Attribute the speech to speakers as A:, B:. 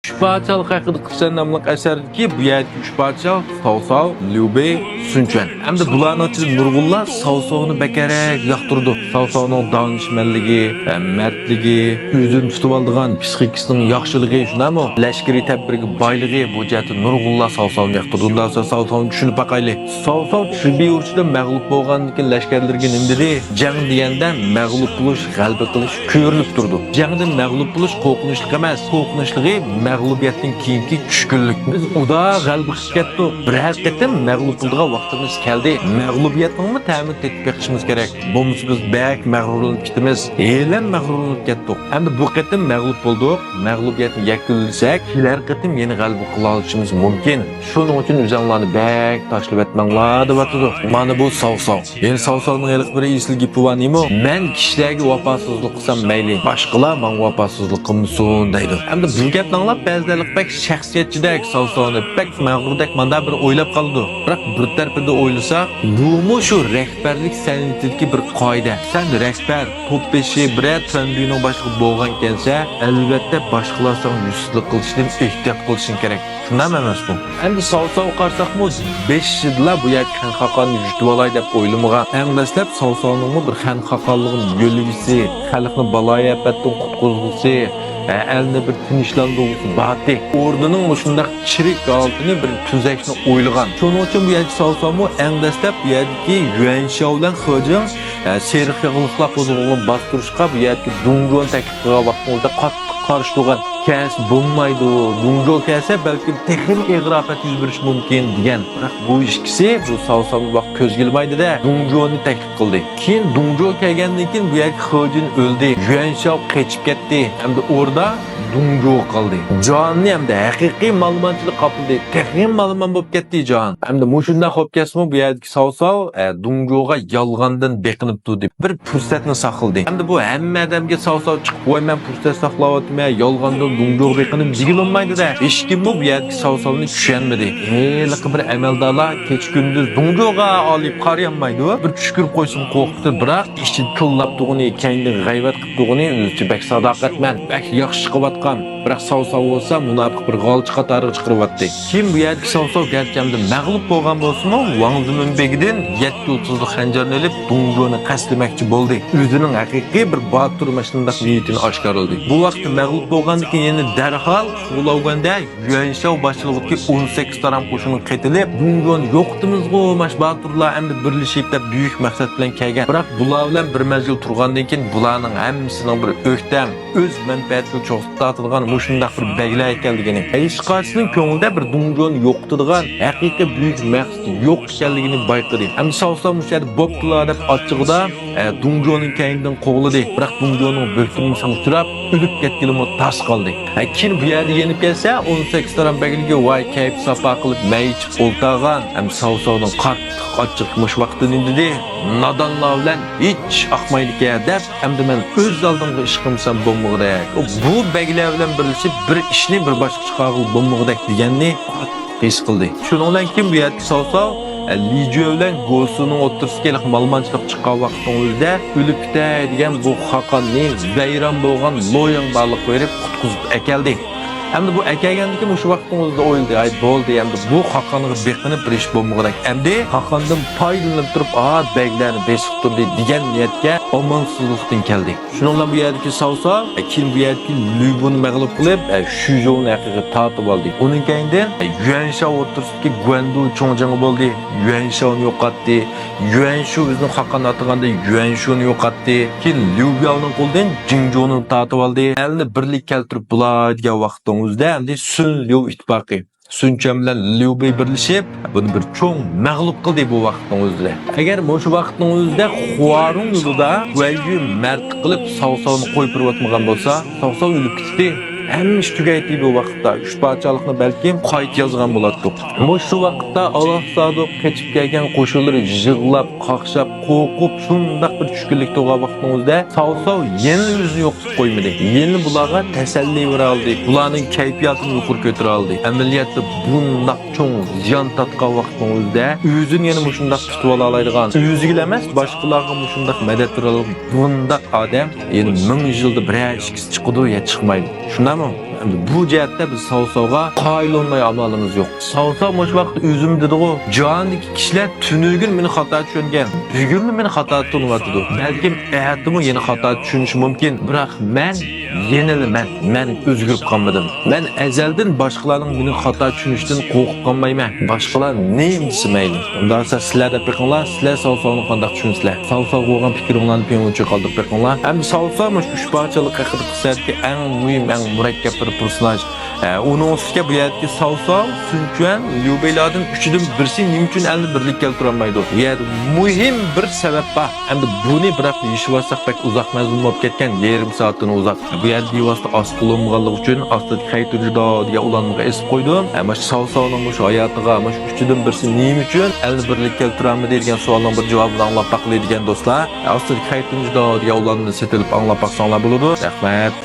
A: Üç parçalık haqida qilgan namliq asardagi bu yergi üç parça Savsov, Lyubey, Sunchen. Hamda bularning ichida nurg'unlar Savsovni bekaraq yoqtirdi. Savsovning donishmandligi, mardligi, o'zini tutib oladigan psixikasining yaxshiligi, shunami? Lashkariy tadbirga boyligi bu jihatda nurg'unlar Savsovni yoqtirdi. Undan so'ng Savsovni tushunib boqaylik. Savsov Shirbiy urushida mag'lub bo'lgandan keyin lashkarlarga nima dedi? Jang deganda mag'lub bo'lish, g'alaba qilish ko'rinib turdi. Jangda mag'lub bo'lish qo'rqinchli emas, qo'rqinchligi mag'lubiyatdan keyingi tushkunlik. Biz uda g'alaba qilib ketdik. Bir haqiqatan mag'lub bo'lgan vaqtimiz keldi. Mag'lubiyatni ta'min etib beqishimiz kerak. Bo'lmasa biz bak mag'rurlanib ketamiz. Elan mag'rurlanib ketdik. Endi bu qatim mag'lub bo'ldik. Mag'lubiyatni yakunlasak, kelar qatim yana g'alaba qila olishimiz mumkin. Shuning uchun o'zinglarni bak tashlab etmanglar deb aytadi. Mana bu Savsov. Endi Savsovning iliq bir esli gapi bor nima? Men kishilarga vafosizlik qilsam mayli, boshqalar menga vafosizlik qilmasin deydi. Endi bu gapni anglab ba'zilar bak shaxsiyatchidek Savsovni bak mag'rurdek manda bir o'ylab qoldi. Biroq bir tarafida o'ylasa, bu shu rahbarlik san'atidagi bir qoida. Sen rahbar, to'ppeshi birat sandining boshqa bo'lgan kelsa, albatta boshqalar senga yuzsizlik qilishdan ehtiyot qilishing kerak. Shundan emas bu. Endi Savsov qarsaqmi 5 yillar bu yerga xan xaqonni yutib olay deb o'ylamagan. Anglashlar Savsovning bir xan xaqonligini yo'ligisi, xalqni baloya afatdan qutqizgisi, elni bir tinchlandirishi bati. O'rnining shunday chirik holatini bir tuzakni o'ylagan. Shuning uchun bu yerga Savsovmi anglashlar bu yerga Yuan Shao bilan Xojing serixliqlar qo'zg'olini bostirishga bu yerga Dungjon taklif qilgan vaqtida qattiq qarshi turgan. Kes bo'lmaydi. Dungjo kelsa balki texnik ig'rofat yuz berishi mumkin degan. Biroq bu ishkisi bu Savsovni vaqt ko'zga ilmaydi-da, Dungjoni taklif qildi. Keyin Dungjo kelgandan keyin bu yerga Xojin o'ldi. Yuan Shao qochib ketdi. Hamda o'rda Dungjo qoldi. Jonni hamda haqiqiy ma'lumotchilik qopildi. Texnik ma'lumot bo'lib ketdi jon. Hamda mushunda xo'p kesmi bu yerga Savsov Dungjoga yolg'ondan beqinibdi deb bir fursatni saqladi. Hamda bu hamma odamga Savsov chiqib qo'y men fursat saqlayotmay yolg'ondan Dungjo beqinib jigilolmaydi-da. Hech kim bu yerga Savsovni tushunmadi. Liq bir amaldorlar kech kunduz Dungjoga olib qaramaydi. Bir tushkirib qo'ysin qo'rqdi, biroq ichi tillab turg'ini, kayni g'ayvat qilib turg'ini o'zicha bak sadoqatman, bak yaxshi chiqyotgan. Biroq Savsov bo'lsa munofiq bir g'olchi qatoriga chiqaryapti. Kim bu yerga Savsov garchamda mag'lub bo'lgan bo'lsa-mu, Wang Ziminbegidan 730lik xanjarni olib Dungjoni qasdlamoqchi bo'ldi. O'zining haqiqiy bir botir mashinada niyatini oshkorladi. Bu vaqtda mag'lub bo'lgandan keyin yana darhol Xulovganda Yuan Shao boshchiligidagi 18 taram qo'shini qaytilib, Dungjoni yo'qtimizg'o, mash botirlar endi birlashib deb buyuk maqsad bilan kelgan. Biroq bular bilan bir mazgil turgandan keyin bularning hammasining bir o'ktam, o'z manfaatiga cho'ztatilgan mushundaq bir baglar ekanligini, hech qaysining ko'nglida bir Dungjoni yo'qotadigan haqiqiy buyuk maqsad yo'q ekanligini bayqadi. Hamda Savsov mushar bo'ptilar deb ochig'ida Dungjoning kaynidan qo'g'ladi. Biroq Dungjoning bo'ktimini uchrab o'lib ketganimi tas qoldi. Keyin bu yerga yenib kelsa 18 taram bagliga voy kayf safa qilib mayich o'ltagan. Ham Savsovning qattiq ochiqmish vaqtini dedi. Nodonlar bilan hech aqmaylik deb, hamda men o'z oldimga ish qilsam bo'lmaydi. Bu baglar bilan birlashib bir ishni bir boshqa chiqarib bo'lmaydi deganni his qildi. Shuning bilan kim bu yerga Savsov Lijo bilan Gosuning o'ttirishga ma'lumotchilik chiqqan vaqtida o'lib ketay degan bu xaqonni vayron bo'lgan lo'yin baliq berib qutqizib akeldi. Hamda bu akagandan keyin shu vaqtimizda o'yladi, ay bo'ldi, endi bu xaqonga beqinib bir ish bo'lmaydi. Endi xaqondan foydalanib turib, baglarni besiq turdi degan niyatga omansizlikdan keldi. Shuning bilan bu yerdagi Savsov keyin bu yerdagi Lubuni mag'lub qilib, Shujoni haqiqiy tortib oldi. Uning keyindan Yuan Shao o'rtasidagi Guandu cho'ngjangi bo'ldi. Yuan Shaoni yo'qotdi. Yuan Shu o'zining xaqonni ataganda Yuan Shuni yo'qotdi. Keyin Liu Biaoning qo'lidan Jingjoni tortib oldi. Elni birlik keltirib bular degan vaqtda endi Sun Liu ittifoqi Sunchen bilan Liu Bei birlashib buni bir cho'ng mag'lub qildi bu vaqtning o'zida. Agar shu vaqtning o'zida Huarun yo'lida Guanyu mard qilib Savsovni qo'yib o'tmagan bo'lsa, Savsov o'lib ketdi. Hamma ish tugaydi bu vaqtda. 3 parchalikni balkim qayt yozgan bo'lardik. Shu vaqtda Alloh Sodiq qechib kelgan qo'shinlar yig'lab, qaqshab, qo'rqib, shundaq bir tushkunlik tug'an vaqtimizda Savsov yana o'zini yo'qotib qo'ymadi. Yana bularga tasalli bera oldi. Bularning kayfiyatini yuqori ko'tara oldi. Amaliyotda bundaq cho'ng ziyon tatgan vaqtimizda o'zini yana shundaq tutib ola oladigan, o'ziga emas, boshqalarga shundaq madad bera oladigan bundaq odam yana 1000 yilda bir ishkisi chiqadi ya chiqmaydi. Shunami? Endi bu jihatda biz savsovga qoyil olmay amalimiz yo'q. Savsov mosh vaqt o'zim dedi-ku, jondagi kishilar tunugin meni xato tushungan. Bugunmi meni xato tushunayotdi. Balkim ertamu yana xato tushunishi mumkin. Biroq men yenilaman. Men o'zgarib qolmadim. Men azaldan boshqalarning meni xato tushunishdan qo'rqib qolmayman. Boshqalar nima desa mayli. Undan so'ng sizlar deb biqinglar, sizlar savsovni qanday tushunsizlar? Savsov bo'lgan fikringlarni penguncha qoldirib biqinglar. Ham savsov mosh uch parchalik haqida qilsatki eng muhim, eng murakkab bir personaj. Onun ustiga bu yerdagi savsov, Sunchuan, Liubeylardan uchidan birisi nima uchun endi birlik keltirolmaydi? Bu yerda muhim bir sabab bor. Endi buni biroq yeshivsak pek uzoq mazmun bo'lib ketgan, yarim soatdan uzoq. Bu yerda yevasta asqulunganligi uchun astid qaytirishda degan ulanmaga esib qo'ydim. Ama savsovning shu hayotiga, mana shu uchidan birisi nima uchun endi birlik keltirolmaydi degan savolning bir javobini anglab baqlaydigan do'stlar. Astid qaytirishda degan ulanni setilib anglab baqsanglar bo'ladi. Rahmat.